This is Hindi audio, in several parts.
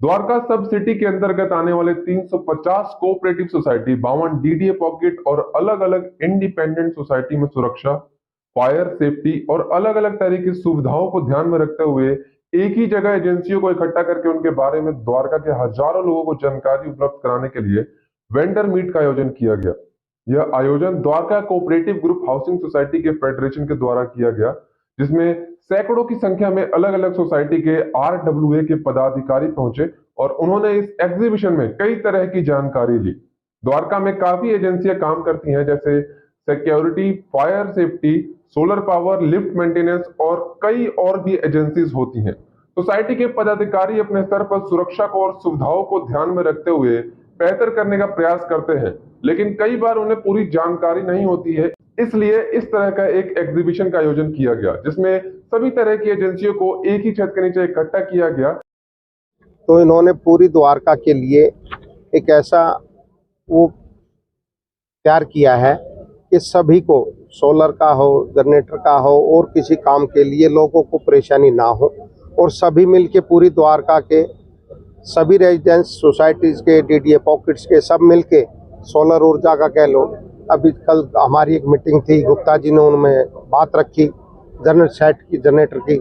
द्वारका सब सिटी के अंतर्गत आने वाले 350 कोऑपरेटिव सोसाइटी, 52 डीडीए पॉकेट और अलग अलग इंडिपेंडेंट सोसाइटी में सुरक्षा, फायर सेफ्टी और अलग अलग तरह की सुविधाओं को ध्यान में रखते हुए एक ही जगह एजेंसियों को इकट्ठा करके उनके बारे में द्वारका के हजारों लोगों को जानकारी उपलब्ध कराने के लिए वेंडर मीट का आयोजन किया गया। यह आयोजन Dwarka cooperative group housing society के फेडरेशन के द्वारा किया गया, जिसमें सैकड़ों की संख्या में अलग अलग सोसाइटी के आरडब्ल्यूए के पदाधिकारी पहुंचे और उन्होंने इस एग्जीबिशन में कई तरह की जानकारी ली। द्वारका में काफी एजेंसियां काम करती हैं, जैसे security, fire safety, solar power, lift maintenance और कई और भी एजेंसीज होती हैं। सोसाइटी के पदाधिकारी अपने स्तर पर सुरक्षा को और सुविधाओं को ध्यान में रखते हुए बेहतर करने का प्रयास करते हैं, लेकिन कई बार उन्हें पूरी जानकारी नहीं होती है। इसलिए इस तरह का एक एग्जीबिशन का आयोजन किया गया, जिसमें सभी तरह की एजेंसियों को एक ही छत के नीचे इकट्ठा किया गया। तो इन्होंने पूरी द्वारका के लिए एक ऐसा वो तैयार किया है कि सभी को सोलर का हो, जनरेटर का हो और किसी काम के लिए लोगों को परेशानी ना हो, और सभी मिलके पूरी द्वारका के सभी रेजिडेंस सोसाइटीज़ के, डीडीए पॉकेट्स के, सब मिलके सोलर ऊर्जा का कह लो। अभी कल हमारी एक मीटिंग थी, गुप्ता जी ने उनमें बात रखी जनरेटर की,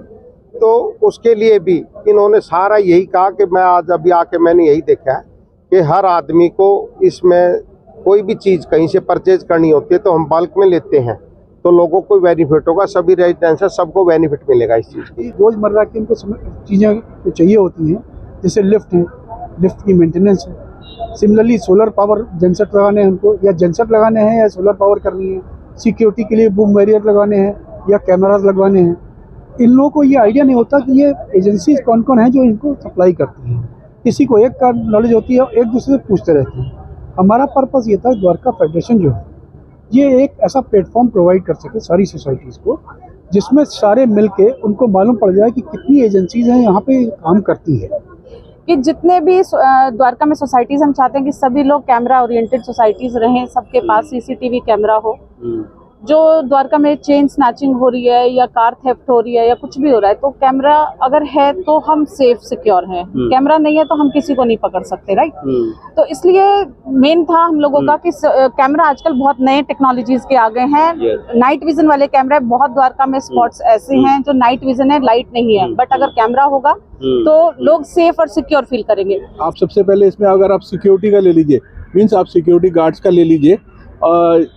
तो उसके लिए भी इन्होंने सारा यही कहा कि मैं आज अभी आके मैंने यही देखा है कि हर आदमी को इसमें कोई भी चीज़ कहीं से परचेज करनी होती है तो हम बल्क में लेते हैं, तो लोगों को बेनिफिट होगा, सभी रेजिडेंस है सबको बेनिफिट मिलेगा इस चीज़ की। रोज़मर्रा की उनको चीज़ें जो चाहिए होती हैं, जैसे लिफ्ट है, लिफ्ट की मेंटेनेंस है। सिमिलरली सोलर पावर जनसेट लगाने हैं उनको, या जनसेट लगाने हैं या सोलर पावर करनी है। सिक्योरिटी के लिए बूम बैरियर लगाने हैं या कैमराज लगवाने हैं। इन लोगों को ये आइडिया नहीं होता कि ये एजेंसीज कौन कौन है जो इनको सप्लाई करती हैं। किसी को एक का नॉलेज होती है और एक दूसरे से पूछते रहते हैं। हमारा पर्पस ये था, द्वारका फेडरेशन जो है ये एक ऐसा प्लेटफॉर्म प्रोवाइड कर सके सारी सोसाइटीज़ को, जिसमें सारे मिलके उनको मालूम पड़ जाए कि कितनी एजेंसीज हैं यहाँ पे काम करती है। कि जितने भी द्वारका में सोसाइटीज़, हम चाहते हैं कि सभी लोग कैमरा ओरिएंटेड सोसाइटीज़ रहें, सबके पास सीसीटीवी कैमरा हो। जो द्वारका में चेन स्नैचिंग हो रही है या कार थेफ्ट हो रही है या कुछ भी हो रहा है, तो कैमरा अगर है तो हम सेफ सिक्योर हैं। कैमरा नहीं है तो हम किसी को नहीं पकड़ सकते, राइट। तो इसलिए मेन था हम लोगों का कि कैमरा आजकल बहुत नए टेक्नोलॉजीज के आ गए हैं। नाइट विजन वाले कैमरे, बहुत द्वारका में स्पॉट्स ऐसे हैं जो नाइट विजन है, लाइट नहीं है, बट अगर कैमरा होगा तो लोग सेफ और सिक्योर फील करेंगे। आप सबसे पहले इसमें अगर आप सिक्योरिटी का ले लीजिए, मीन्स आप सिक्योरिटी गार्ड्स का ले लीजिए,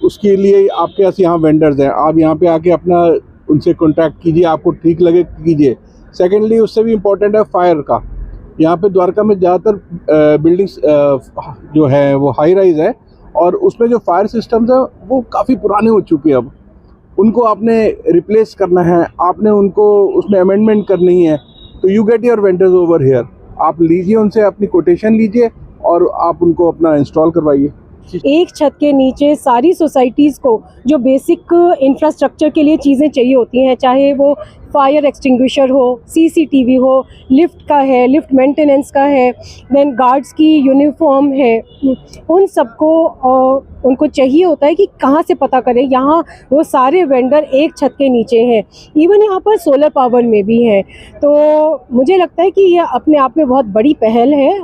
उसके लिए आपके पास यहाँ वेंडर्स हैं, आप यहाँ पे आके अपना उनसे कॉन्टैक्ट कीजिए, आपको ठीक लगे कीजिए। सेकेंडली उससे भी इम्पोर्टेंट है फायर का। यहाँ पे द्वारका में ज़्यादातर बिल्डिंग्स जो है वो हाई राइज है, और उसमें जो फायर सिस्टम्स है वो काफ़ी पुराने हो चुके हैं। अब उनको आपने रिप्लेस करना है, आपने उनको उसमें अमेंडमेंट करनी है, तो you get your vendors over here. आप लीजिए उनसे अपनी कोटेशन लीजिए और आप उनको अपना इंस्टॉल करवाइए। एक छत के नीचे सारी सोसाइटीज़ को जो बेसिक इंफ्रास्ट्रक्चर के लिए चीज़ें चाहिए होती हैं, चाहे वो फायर एक्सटिंग्विशर हो, सीसीटीवी हो, लिफ्ट का है, लिफ्ट मेंटेनेंस का है, देन गार्ड्स की यूनिफॉर्म है, उन सबको उनको चाहिए होता है कि कहाँ से पता करें। यहाँ वो सारे वेंडर एक छत के नीचे हैं। इवन यहाँ पर सोलर पावर में भी है। तो मुझे लगता है कि यह अपने आप में बहुत बड़ी पहल है।